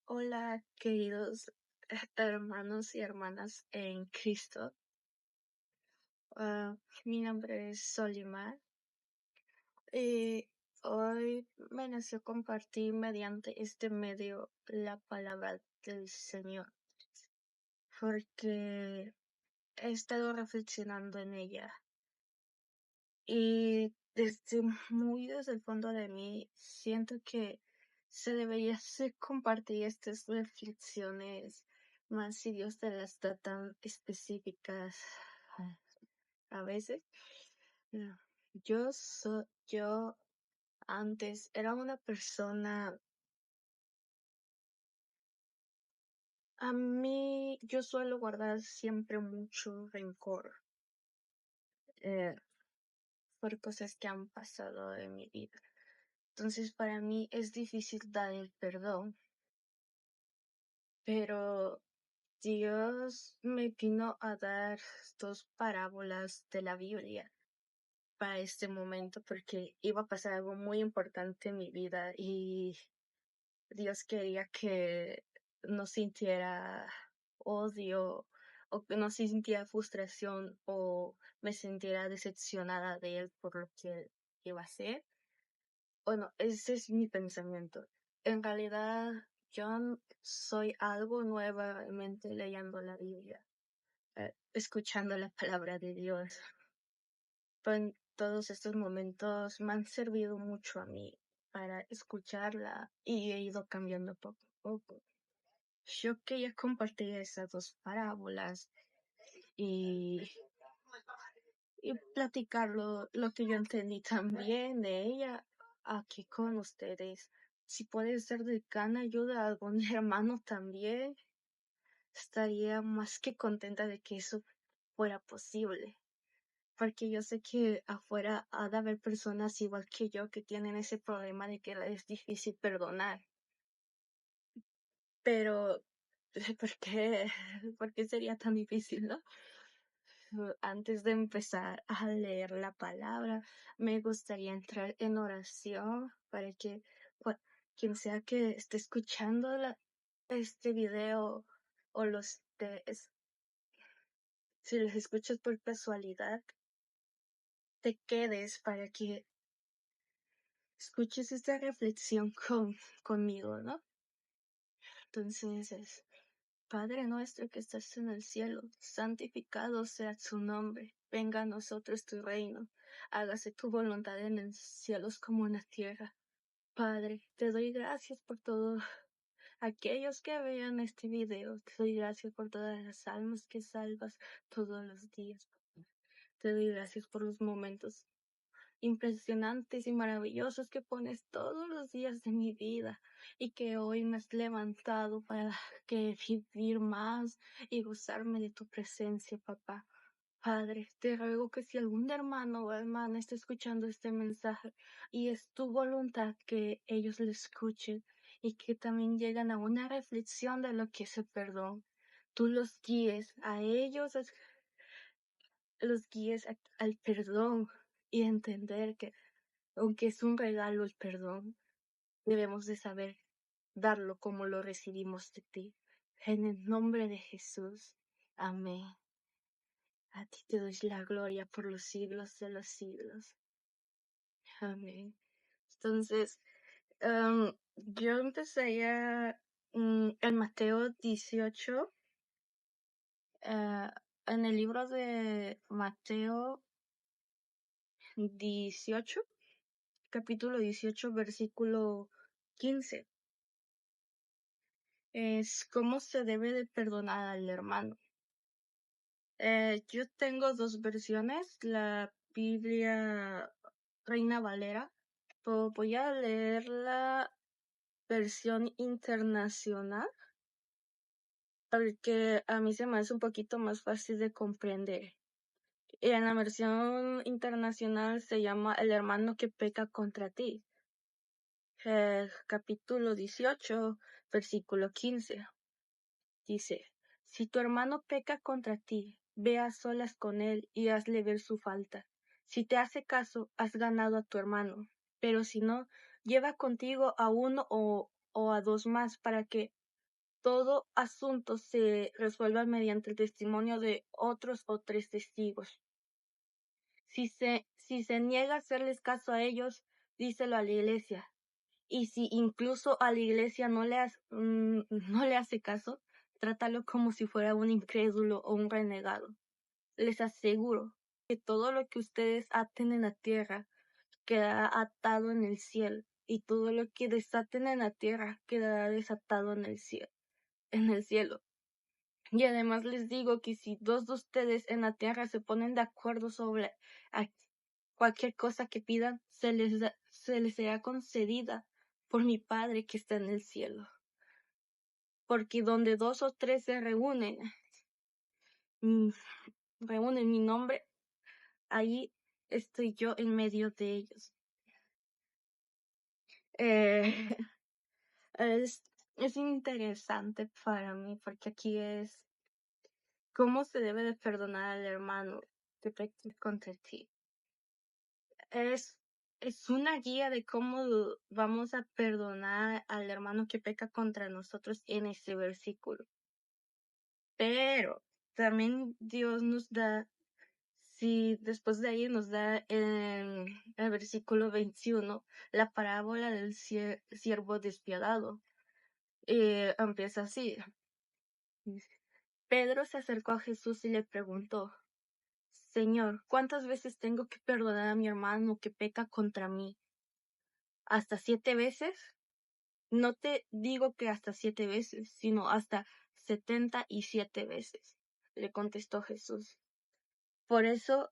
Hola, queridos hermanos y hermanas en Cristo. Ah, Mi nombre es Solimar y hoy me nació compartir mediante este medio la palabra del Señor, porque he estado reflexionando en ella y desde el fondo de mí siento que se debería compartir estas reflexiones más si Dios te las da tan específicas a a veces. No, yo antes era una persona, yo suelo guardar siempre mucho rencor eh, por cosas que han pasado en mi vida. Entonces para mí es difícil dar el perdón, pero Dios me vino a dar dos parábolas de la Biblia para este momento porque iba a pasar algo muy importante en mi vida y Dios quería que no sintiera odio o que no sintiera frustración o me sintiera decepcionada de Él por lo que Él iba a hacer. Bueno, ese es mi pensamiento. En realidad, soy algo nuevamente leyendo la Biblia, escuchando la palabra de Dios. Pero en todos estos momentos me han servido mucho a mí para escucharla y he ido cambiando poco a poco. Yo quería compartir esas dos parábolas y, y platicar lo que yo entendí también de ella aquí con ustedes. Si puede ser de gran ayuda a algún hermano también, estaría más que contenta de que eso fuera posible. Porque yo sé que afuera ha de haber personas igual que yo que tienen ese problema de que es difícil perdonar. Pero, ¿por qué sería tan difícil, no? Antes de empezar a leer la palabra, me gustaría entrar en oración para que quien sea que esté escuchando este video o si los escuchas por casualidad, te quedes para que escuches esta reflexión conmigo, ¿no? Entonces Padre nuestro que estás en el cielo, santificado sea tu nombre. Venga a nosotros tu reino. Hágase tu voluntad en los cielos como en la tierra. Padre, te doy gracias por todos aquellos que vean este video. Te doy gracias por todas las almas que salvas todos los días. Te doy gracias por los momentos impresionantes y maravillosos que pones todos los días de mi vida y que hoy me has levantado para que vivir más y gozarme de tu presencia, papá. Padre, te ruego que si algún hermano o hermana está escuchando este mensaje y es tu voluntad que ellos lo escuchen y que también lleguen a una reflexión de lo que es el perdón, tú los guíes a ellos, al perdón y entender que aunque es un regalo el perdón, debemos de saber darlo como lo recibimos de ti. En el nombre de Jesús. Amén. A ti te doy la gloria por los siglos de los siglos. Amén. Entonces, yo empezaría en Mateo 18, en el libro de Mateo 18, capítulo 18, versículo 15. Es cómo se debe de perdonar al hermano. Yo tengo dos versiones, la Biblia Reina Valera, pero voy a leer la versión internacional porque a mí se me hace un poquito más fácil de comprender. Y en la versión internacional se llama El hermano que peca contra ti. Capítulo 18, versículo 15. Dice, si tu hermano peca contra ti, ve a solas con él y hazle ver su falta. Si te hace caso, has ganado a tu hermano. Pero si no, lleva contigo a uno o a dos más para que todo asunto se resuelva mediante el testimonio de otros o 3 testigos. Si se niega a hacerles caso a ellos, díselo a la iglesia. Y si incluso a la iglesia no le hace caso, trátalo como si fuera un incrédulo o un renegado. Les aseguro que todo lo que ustedes aten en la tierra quedará atado en el cielo, y todo lo que desaten en la tierra quedará desatado en el cielo. Y además les digo que si 2 de ustedes en la tierra se ponen de acuerdo sobre cualquier cosa que pidan, se les será concedida por mi Padre que está en el cielo. Porque donde 2 o 3 se mm, reúnen mi nombre, ahí estoy yo en medio de ellos. Eh, es, es interesante para mí porque aquí es cómo se debe de perdonar al hermano que peca contra ti. Es una guía de cómo vamos a perdonar al hermano que peca contra nosotros en ese versículo. Pero también Dios nos da, si después de ahí nos da en el versículo 21 la parábola del siervo despiadado. Empieza así. Pedro se acercó a Jesús y le preguntó: Señor, ¿cuántas veces tengo que perdonar a mi hermano que peca contra mí? ¿Hasta 7 veces? No te digo que hasta 7 veces, sino hasta 77 veces, le contestó Jesús. Por eso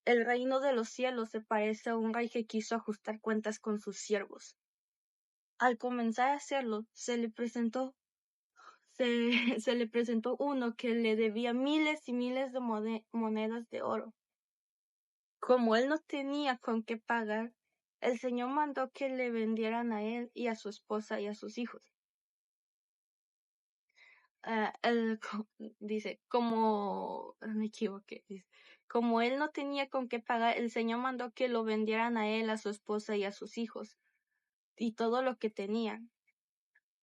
el reino de los cielos se parece a un rey que quiso ajustar cuentas con sus siervos. Al comenzar a hacerlo, se le presentó uno que le debía miles y miles de monedas de oro. Como él no tenía con qué pagar, el Señor mandó que le vendieran a él y a su esposa y a sus hijos. Dice, me equivoqué, dice, como él no tenía con qué pagar, el Señor mandó que lo vendieran a él, a su esposa y a sus hijos, y todo lo que tenían,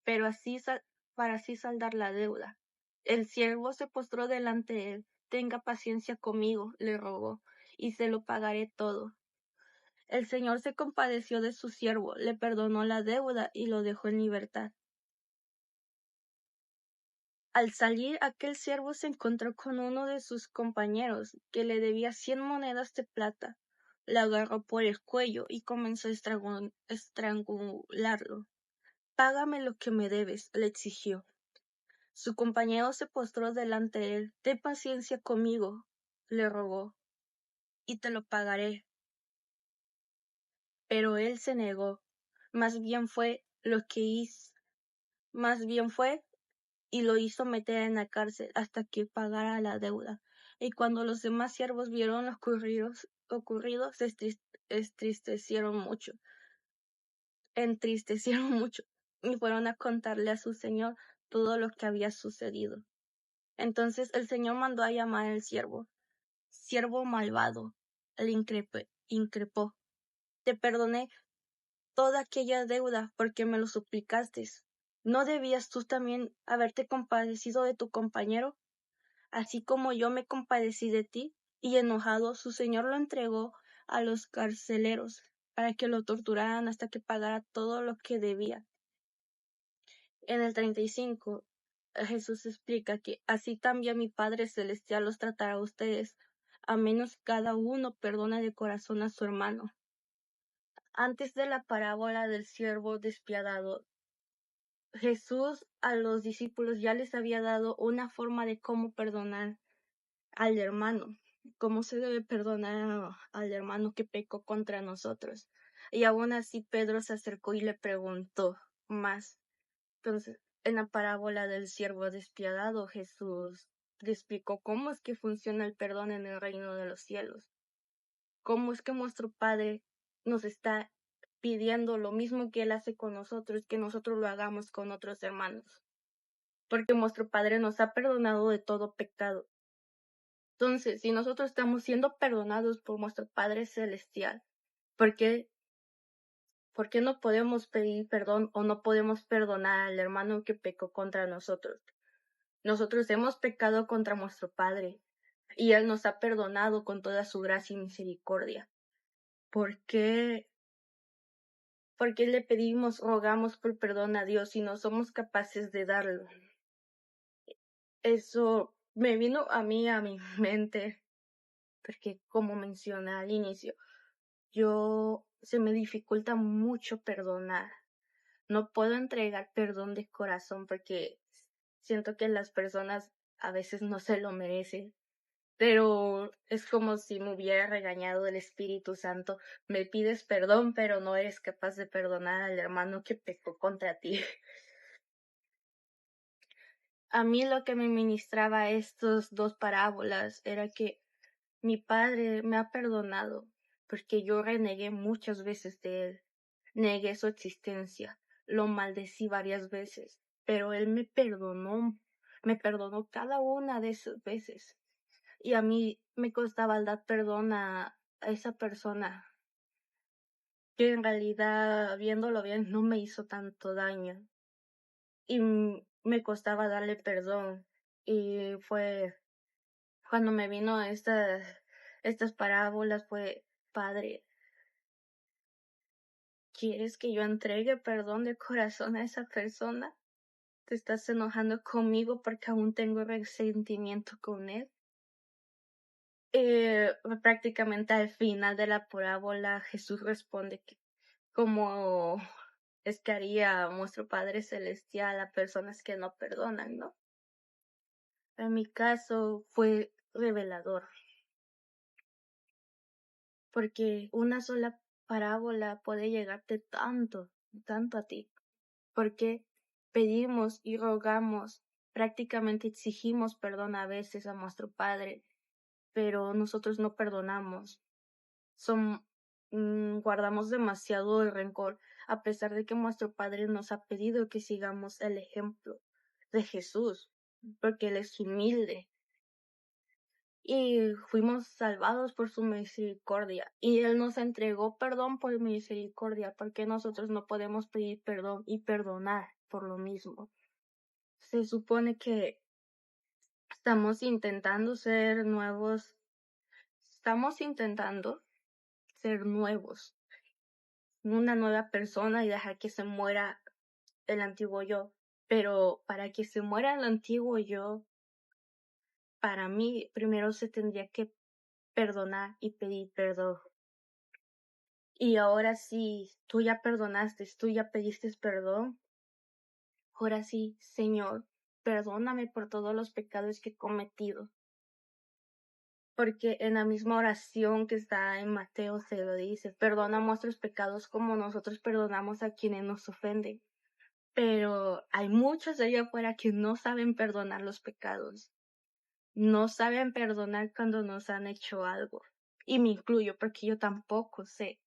pero para así saldar la deuda. El siervo se postró delante de él. Tenga paciencia conmigo, le rogó, y se lo pagaré todo. El Señor se compadeció de su siervo, le perdonó la deuda y lo dejó en libertad. Al salir, aquel siervo se encontró con uno de sus compañeros, que le debía 100 monedas de plata. Le agarró por el cuello y comenzó a estrangularlo. Págame lo que me debes, le exigió. Su compañero se postró delante de él. Ten paciencia conmigo, le rogó, y te lo pagaré. Pero él se negó. Más bien fue y lo hizo meter en la cárcel hasta que pagara la deuda. Y cuando los demás siervos vieron lo ocurrido, se entristecieron mucho, y fueron a contarle a su señor todo lo que había sucedido. Entonces el Señor mandó a llamar al siervo malvado, le increpó. Te perdoné toda aquella deuda porque me lo suplicaste. ¿No debías tú también haberte compadecido de tu compañero, así como yo me compadecí de ti? Y enojado, su señor lo entregó a los carceleros para que lo torturaran hasta que pagara todo lo que debía. En el 35, Jesús explica que así también mi Padre Celestial los tratará a ustedes, a menos cada uno perdone de corazón a su hermano. Antes de la parábola del siervo despiadado, Jesús a los discípulos ya les había dado una forma de cómo perdonar al hermano, cómo se debe perdonar al hermano que pecó contra nosotros. Y aún así Pedro se acercó y le preguntó más. Entonces, en la parábola del siervo despiadado, Jesús le explicó cómo es que funciona el perdón en el reino de los cielos. Cómo es que nuestro Padre nos está pidiendo lo mismo que Él hace con nosotros, que nosotros lo hagamos con otros hermanos. Porque nuestro Padre nos ha perdonado de todo pecado. Entonces, si nosotros estamos siendo perdonados por nuestro Padre Celestial, ¿por qué ¿por qué no podemos pedir perdón o no podemos perdonar al hermano que pecó contra nosotros? Nosotros hemos pecado contra nuestro Padre y Él nos ha perdonado con toda su gracia y misericordia. ¿Por qué, por qué le pedimos, rogamos por perdón a Dios si no somos capaces de darlo? Eso me vino a mí, a mi mente, porque como mencioné al inicio, se me dificulta mucho perdonar. No puedo entregar perdón de corazón porque siento que las personas a veces no se lo merecen. Pero es como si me hubiera regañado el Espíritu Santo. Me pides perdón, pero no eres capaz de perdonar al hermano que pecó contra ti. A mí lo que me ministraba estos dos parábolas era que mi padre me ha perdonado porque yo renegué muchas veces de él. Negué su existencia, lo maldecí varias veces, pero él me perdonó cada una de esas veces. Y a mí me costaba dar perdón a esa persona que en realidad, viéndolo bien, no me hizo tanto daño. Y me costaba darle perdón. Y fue cuando me vino estas parábolas, fue, Padre, ¿quieres que yo entregue perdón de corazón a esa persona? ¿Te estás enojando conmigo porque aún tengo resentimiento con él? Prácticamente al final de la parábola Jesús responde que como es que haría nuestro Padre Celestial a personas que no perdonan, ¿no? En mi caso fue revelador, porque una sola parábola puede llegarte tanto, tanto a ti, porque pedimos y rogamos, prácticamente exigimos perdón a veces a nuestro Padre, pero nosotros no perdonamos. Son, guardamos demasiado el rencor, a pesar de que nuestro Padre nos ha pedido que sigamos el ejemplo de Jesús, porque Él es humilde y fuimos salvados por su misericordia y Él nos entregó perdón por misericordia, porque nosotros no podemos pedir perdón y perdonar por lo mismo. Se supone que estamos intentando ser nuevos, estamos intentando ser nuevos, una nueva persona y dejar que se muera el antiguo yo. Pero para que se muera el antiguo yo, para mí primero se tendría que perdonar y pedir perdón. Y ahora sí, tú ya perdonaste, tú ya pediste perdón. Ahora sí, Señor, perdóname por todos los pecados que he cometido. Porque en la misma oración que está en Mateo se lo dice, perdona nuestros pecados como nosotros perdonamos a quienes nos ofenden. Pero hay muchos de allá afuera que no saben perdonar los pecados, no saben perdonar cuando nos han hecho algo. Y me incluyo porque yo tampoco sé.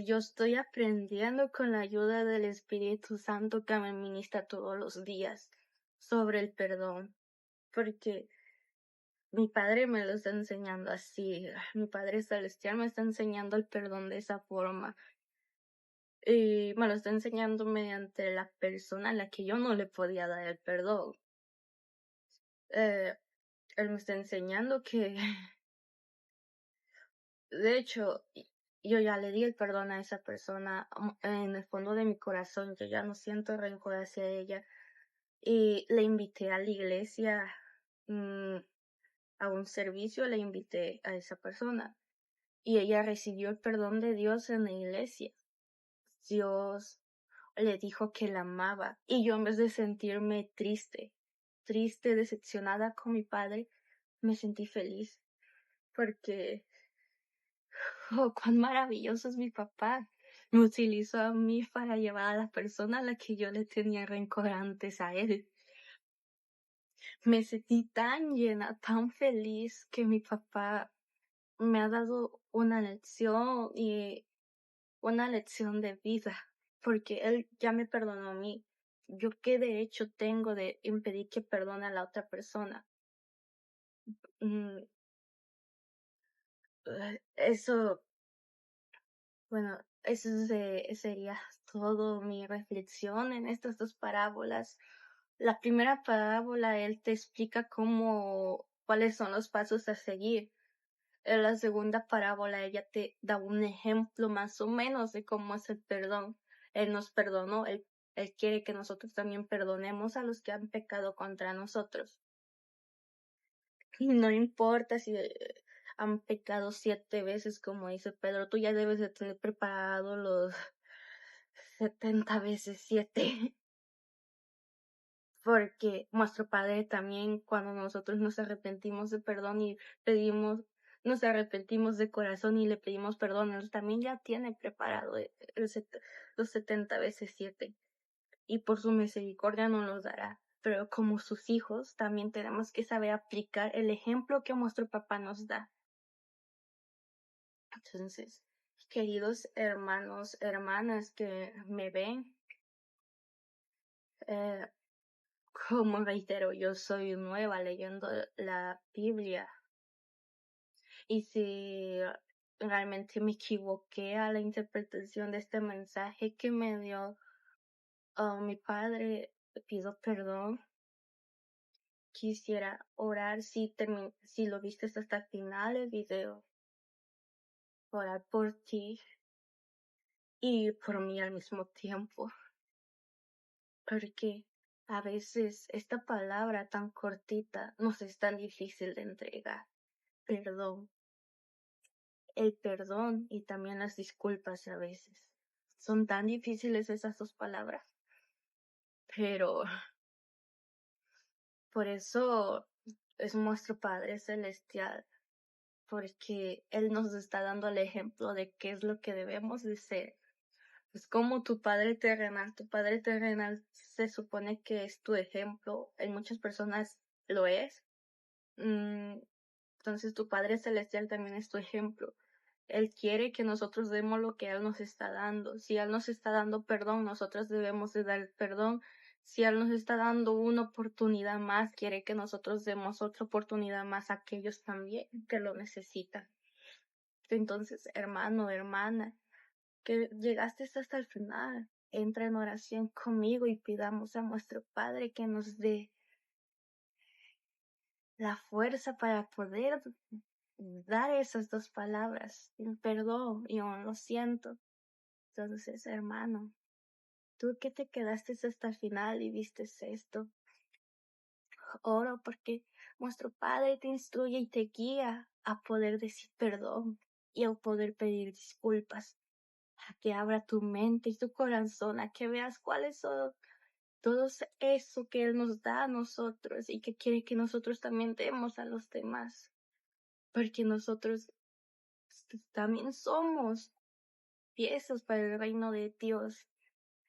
Yo estoy aprendiendo con la ayuda del Espíritu Santo que me ministra todos los días sobre el perdón, porque mi Padre me lo está enseñando así, mi Padre Celestial me está enseñando el perdón de esa forma. Y me lo está enseñando mediante la persona a la que yo no le podía dar el perdón. Eh, Él me está enseñando que, de hecho, yo ya le di el perdón a esa persona en el fondo de mi corazón, yo ya no siento rencor hacia ella. Y le invité a la iglesia, mm, a un servicio, le invité a esa persona. Y ella recibió el perdón de Dios en la iglesia. Dios le dijo que la amaba. Y yo en vez de sentirme triste, decepcionada con mi padre, me sentí feliz. Porque, oh, cuán maravilloso es mi papá. Me utilizó a mí para llevar a la persona a la que yo le tenía rencor antes a él. Me sentí tan llena, tan feliz que mi papá me ha dado una lección y una lección de vida, porque él ya me perdonó a mí. ¿Yo qué derecho tengo de impedir que perdone a la otra persona? Mm, eso, bueno, sería todo mi reflexión en estas dos parábolas. La primera parábola, él te explica cuáles son los pasos a seguir. En la segunda parábola, ella te da un ejemplo más o menos de cómo es el perdón. Él nos perdonó, él quiere que nosotros también perdonemos a los que han pecado contra nosotros. Y no importa si han pecado 7 veces, como dice Pedro, tú ya debes de tener preparado los 70 veces 7. Porque nuestro Padre también, cuando nosotros nos arrepentimos de perdón y nos arrepentimos de corazón y le pedimos perdón, Él también ya tiene preparado los 70 veces 7. Y por su misericordia nos los dará. Pero como sus hijos, también tenemos que saber aplicar el ejemplo que nuestro papá nos da. Entonces, queridos hermanos, hermanas que me ven, eh, como reitero, yo soy nueva leyendo la Biblia. Y si realmente me equivoqué a la interpretación de este mensaje que me dio mi padre, pido perdón. Quisiera orar si lo viste hasta el final del video, orar por ti y por mí al mismo tiempo. Porque a veces esta palabra tan cortita nos es tan difícil de entregar. Perdón. El perdón y también las disculpas a veces. Son tan difíciles esas dos palabras. Pero por eso es nuestro Padre Celestial. Porque Él nos está dando el ejemplo de qué es lo que debemos de ser. Es como tu padre terrenal se supone que es tu ejemplo, en muchas personas lo es. Entonces tu Padre Celestial también es tu ejemplo. Él quiere que nosotros demos lo que Él nos está dando. Si Él nos está dando perdón, nosotros debemos de dar perdón. Si Él nos está dando una oportunidad más, quiere que nosotros demos otra oportunidad más a aquellos también que lo necesitan. Entonces, hermano, hermana, que llegaste hasta el final, entra en oración conmigo y pidamos a nuestro Padre que nos dé la fuerza para poder dar esas dos palabras, el perdón y un lo siento. Entonces, hermano, tú que te quedaste hasta el final y viste esto, oro porque nuestro Padre te instruye y te guía a poder decir perdón y a poder pedir disculpas, a que abra tu mente y tu corazón, a que veas cuáles son todo eso que Él nos da a nosotros y que quiere que nosotros también demos a los demás, porque nosotros también somos piezas para el reino de Dios.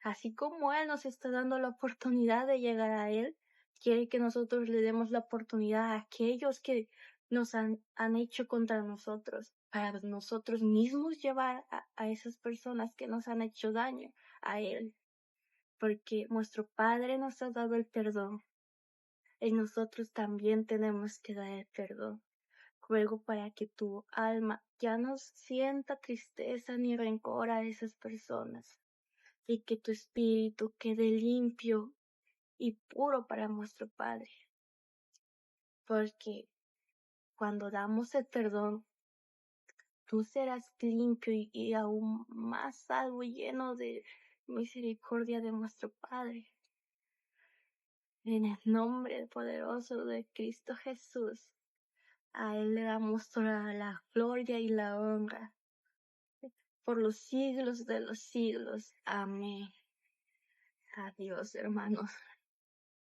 Así como Él nos está dando la oportunidad de llegar a Él, quiere que nosotros le demos la oportunidad a aquellos que nos han hecho contra nosotros, para nosotros mismos llevar a esas personas que nos han hecho daño a Él, porque nuestro Padre nos ha dado el perdón y nosotros también tenemos que dar el perdón. Ruego para que tu alma ya no sienta tristeza ni rencor a esas personas y que tu espíritu quede limpio y puro para nuestro Padre. Porque cuando damos el perdón, tú serás limpio y aún más salvo y lleno de misericordia de nuestro Padre. En el nombre poderoso de Cristo Jesús, a Él le damos toda la gloria y la honra por los siglos de los siglos. Amén. Adiós, hermanos.